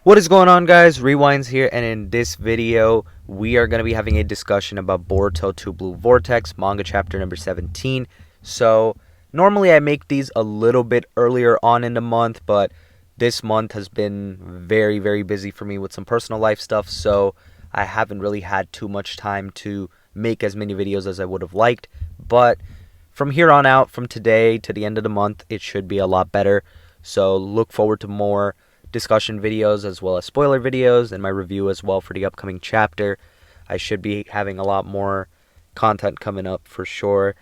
What is going on, guys? Rewinds here, and in this video we are going to be having a discussion about Boruto Two Blue Vortex, manga chapter number 17. So normally I make these a little bit earlier on in the month, but this month has been very busy for me with some personal life stuff, so I haven't really had too much time to make as many videos as I would have liked. But from here on out, from today to the end of the month, it should be a lot better. So look forward to more discussion videos as well as spoiler videos and my review as well for the upcoming chapter. I should be having a lot more content coming up for sure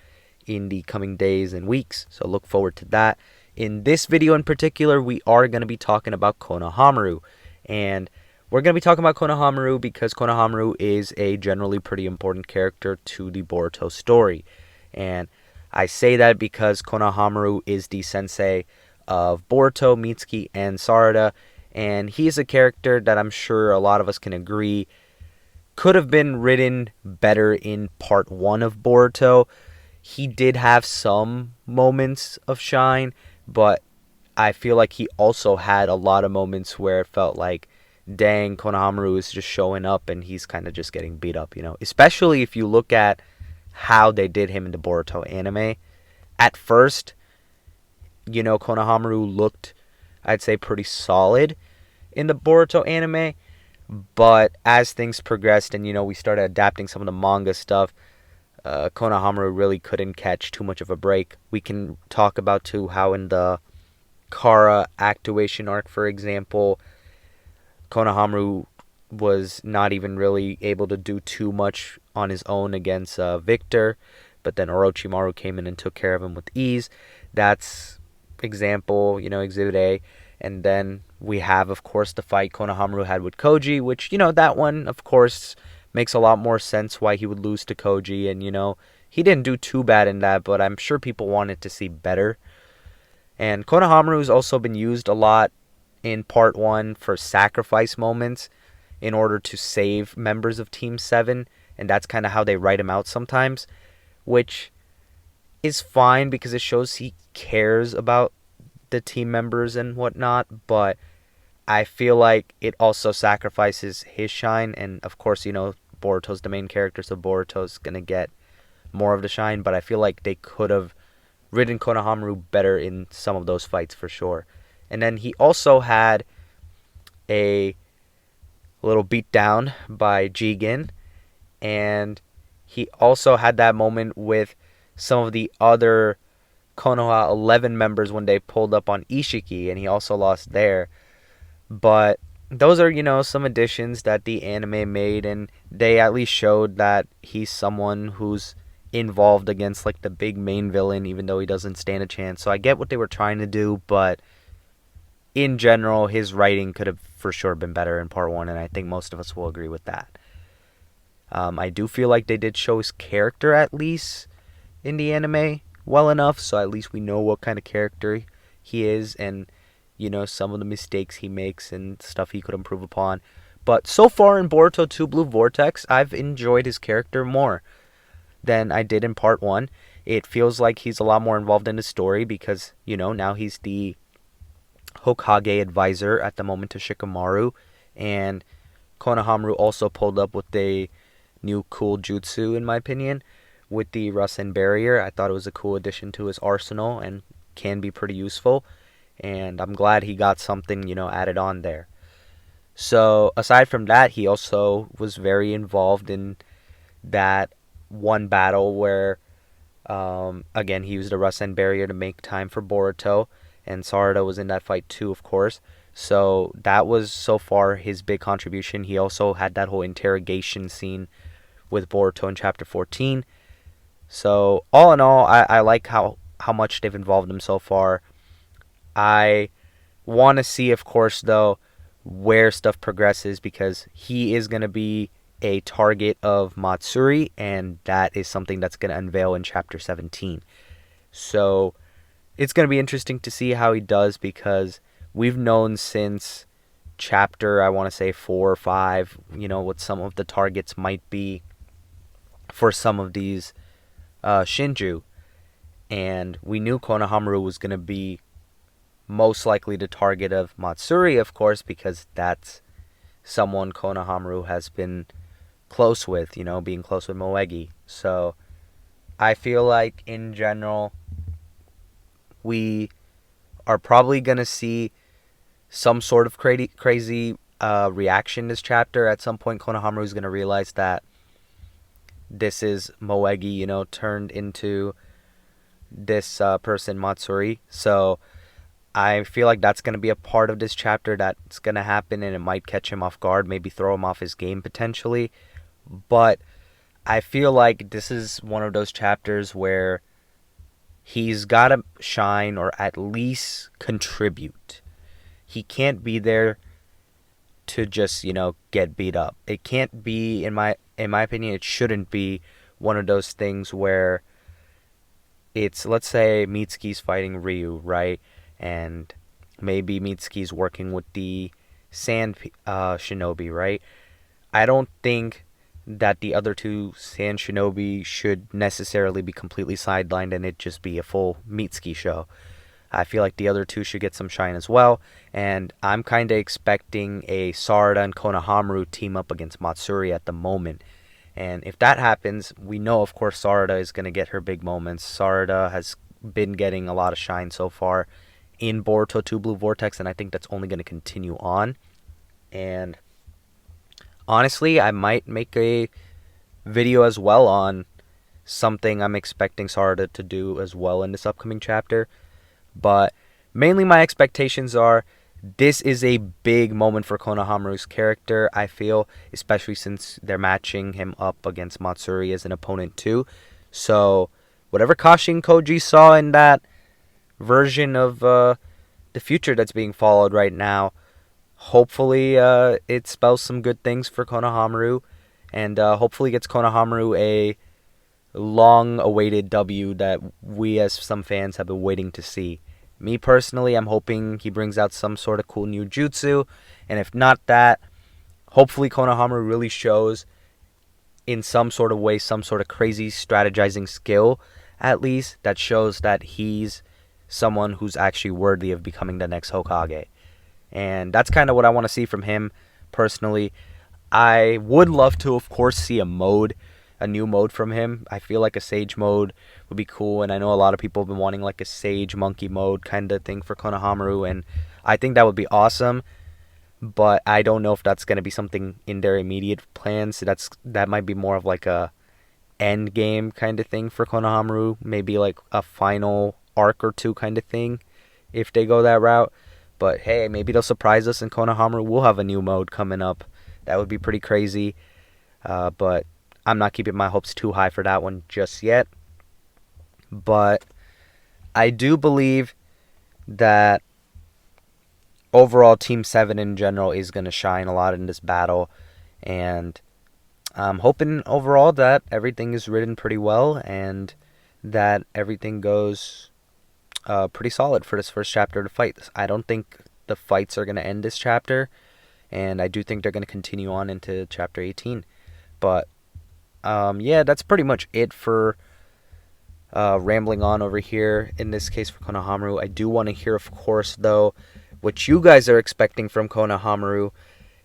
in the coming days and weeks, so look forward to that. In this video in particular, we are going to be talking about Konohamaru, and we're going to be talking about Konohamaru because Konohamaru is a generally pretty important character to the Boruto story. And I say that because Konohamaru is the sensei of Boruto, Mitsuki, and Sarada, and he's a character that I'm sure a lot of us can agree could have been written better in part 1 of Boruto. He did have some moments of shine, but I feel like he also had a lot of moments where it felt like, dang, Konohamaru is just showing up and he's kind of just getting beat up, Especially if you look at how they did him in the Boruto anime. At first, Konohamaru looked, I'd say, pretty solid in the Boruto anime, but as things progressed and, we started adapting some of the manga stuff, Konohamaru really couldn't catch too much of a break. We can talk about, too, how in the Kara actuation arc, for example, Konohamaru was not even really able to do too much on his own against Victor, but then Orochimaru came in and took care of him with ease. That's example, Exhibit A. And then we have, of course, the fight Konohamaru had with Koji, which, that one, of course, makes a lot more sense why he would lose to Koji. And, he didn't do too bad in that, but I'm sure people wanted to see better. And Konohamaru's also been used a lot in part 1 for sacrifice moments in order to save members of Team 7. And that's kind of how they write him out sometimes, which is fine because it shows he cares about the team members and whatnot, but I feel like it also sacrifices his shine. And of course, Boruto's the main character, so Boruto's gonna get more of the shine, but I feel like they could have written Konohamaru better in some of those fights for sure. And then he also had a little beatdown by Jigen, and he also had that moment with some of the other Konoha 11 members when they pulled up on Ishiki, and he also lost there. But those are, some additions that the anime made, and they at least showed that he's someone who's involved against like the big main villain, even though he doesn't stand a chance. So I get what they were trying to do, but in general, his writing could have for sure been better in part 1, and I think most of us will agree with that. I do feel like they did show his character at least in the anime well enough, so at least we know what kind of character he is and, some of the mistakes he makes and stuff he could improve upon. But so far in Boruto 2 Blue Vortex, I've enjoyed his character more than I did in part 1. It feels like he's a lot more involved in the story because, now he's the Hokage advisor at the moment to Shikamaru, and Konohamaru also pulled up with a new cool jutsu, in my opinion, with the Rasen barrier. I thought it was a cool addition to his arsenal and can be pretty useful, and I'm glad he got something, added on there. So aside from that, he also was very involved in that one battle where, again, he used the Rasen barrier to make time for Boruto, and Sarada was in that fight too, of course. So that was so far his big contribution. He also had that whole interrogation scene with Boruto in chapter 14. So all in all, I like how much they've involved him so far. I want to see, of course, though, where stuff progresses because he is going to be a target of Matsuri, and that is something that's going to unveil in chapter 17. So it's going to be interesting to see how he does because we've known since chapter, I want to say 4 or 5, what some of the targets might be for some of these Shinju. And we knew Konohamaru was going to be most likely the target of Matsuri, of course, because that's someone Konohamaru has been close with, being close with Moegi. So I feel like in general, we are probably going to see some sort of crazy reaction this chapter. At some point, Konohamaru is going to realize that this is Moegi, turned into this person, Matsuri. So I feel like that's going to be a part of this chapter that's going to happen, and it might catch him off guard, maybe throw him off his game potentially. But I feel like this is one of those chapters where he's got to shine or at least contribute. He can't be there to just, get beat up. It can't be, in my opinion, it shouldn't be one of those things where it's, let's say Mitsuki's fighting Ryu, right? And maybe Mitsuki's working with the Sand Shinobi, right? I don't think that the other two Sand Shinobi should necessarily be completely sidelined and it just be a full Mitsuki show. I feel like the other two should get some shine as well, and I'm kind of expecting a Sarada and Konohamaru team up against Matsuri at the moment. And if that happens, we know, of course, Sarada is going to get her big moments. Sarada has been getting a lot of shine so far in Boruto 2 Blue Vortex, and I think that's only going to continue on. And honestly, I might make a video as well on something I'm expecting Sarada to do as well in this upcoming chapter. But mainly my expectations are this is a big moment for Konohamaru's character, I feel, especially since they're matching him up against Matsuri as an opponent too. So whatever Kashi and Koji saw in that version of the future that's being followed right now, hopefully it spells some good things for Konohamaru, and hopefully gets Konohamaru a long-awaited W that we as some fans have been waiting to see. Me personally, I'm hoping he brings out some sort of cool new jutsu, and if not that, hopefully Konohamaru really shows in some sort of way, some sort of crazy strategizing skill, at least, that shows that he's someone who's actually worthy of becoming the next Hokage. And that's kind of what I want to see from him, personally. I would love to, of course, see a new mode from him. I feel like a Sage mode would be cool, and I know a lot of people have been wanting like a Sage Monkey mode kind of thing for Konohamaru, and I think that would be awesome, but I don't know if that's going to be something in their immediate plans. That might be more of like a end game kind of thing for Konohamaru, maybe like a final arc or two kind of thing if they go that route. But hey, maybe they'll surprise us and Konohamaru will have a new mode coming up. That would be pretty crazy, but I'm not keeping my hopes too high for that one just yet. But I do believe that overall Team 7 in general is going to shine a lot in this battle. And I'm hoping overall that everything is written pretty well and that everything goes pretty solid for this first chapter of the fight. I don't think the fights are going to end this chapter. And I do think they're going to continue on into chapter 18. But yeah, that's pretty much it for rambling on over here, in this case for Konohamaru. I do want to hear, of course, though, what you guys are expecting from Konohamaru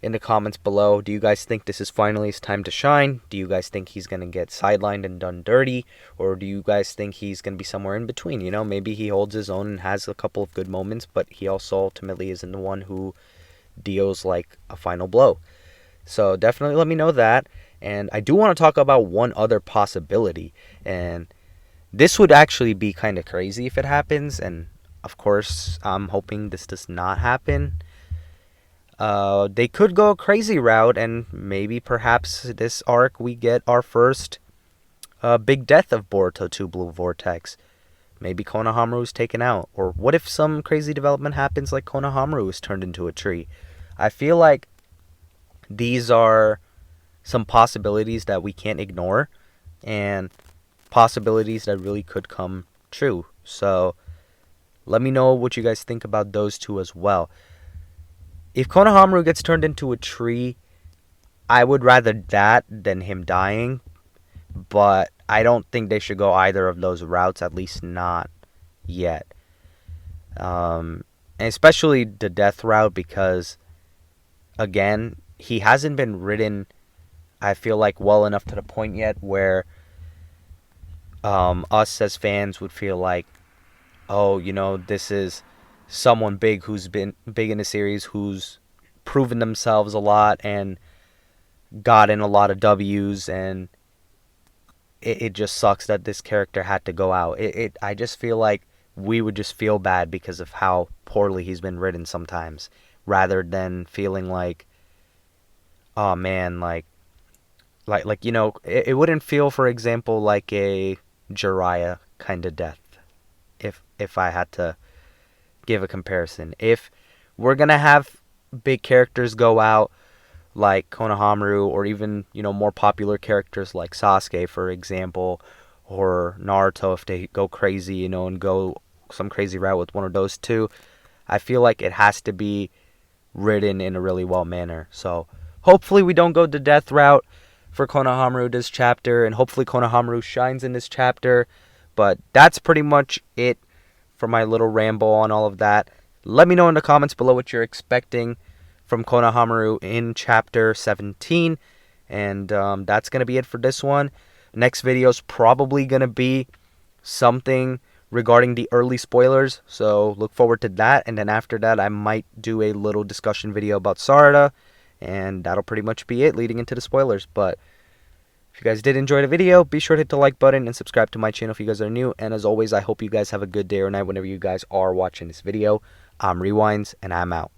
in the comments below. Do you guys think this is finally his time to shine? Do you guys think he's going to get sidelined and done dirty? Or do you guys think he's going to be somewhere in between? Maybe he holds his own and has a couple of good moments, but he also ultimately isn't the one who deals like a final blow. So definitely let me know that. And I do want to talk about one other possibility, and this would actually be kind of crazy if it happens, and of course I'm hoping this does not happen. They could go a crazy route, and maybe perhaps this arc we get our first big death of Boruto 2 Blue Vortex. Maybe Konohamaru is taken out, or what if some crazy development happens like Konohamaru is turned into a tree? I feel like these are some possibilities that we can't ignore, and possibilities that really could come true. So let me know what you guys think about those two as well. If Konohamaru gets turned into a tree, I would rather that than him dying, but I don't think they should go either of those routes, at least not yet. and especially the death route, because again, he hasn't been written, I feel like, well enough to the point yet where us as fans would feel like, oh, this is someone big who's been big in the series, who's proven themselves a lot and gotten a lot of W's, and it just sucks that this character had to go out. I just feel like we would just feel bad because of how poorly he's been written sometimes, rather than feeling like, oh man, it wouldn't feel, for example, like a Jiraiya kind of death, if I had to give a comparison. If we're gonna have big characters go out like Konohamaru, or even more popular characters like Sasuke, for example, or Naruto, if they go crazy, and go some crazy route with one of those two, I feel like it has to be written in a really well manner. So hopefully we don't go the death route for Konohamaru this chapter, and hopefully Konohamaru shines in this chapter. But that's pretty much it for my little ramble on all of that. Let me know in the comments below what you're expecting from Konohamaru in chapter 17. And that's going to be it for this one. Next video is probably going to be something regarding the early spoilers, so look forward to that. And then after that, I might do a little discussion video about Sarada, and that'll pretty much be it leading into the spoilers. But if you guys did enjoy the video, be sure to hit the like button and subscribe to my channel if you guys are new. And as always, I hope you guys have a good day or night whenever you guys are watching this video. I'm Rewinds, and I'm out.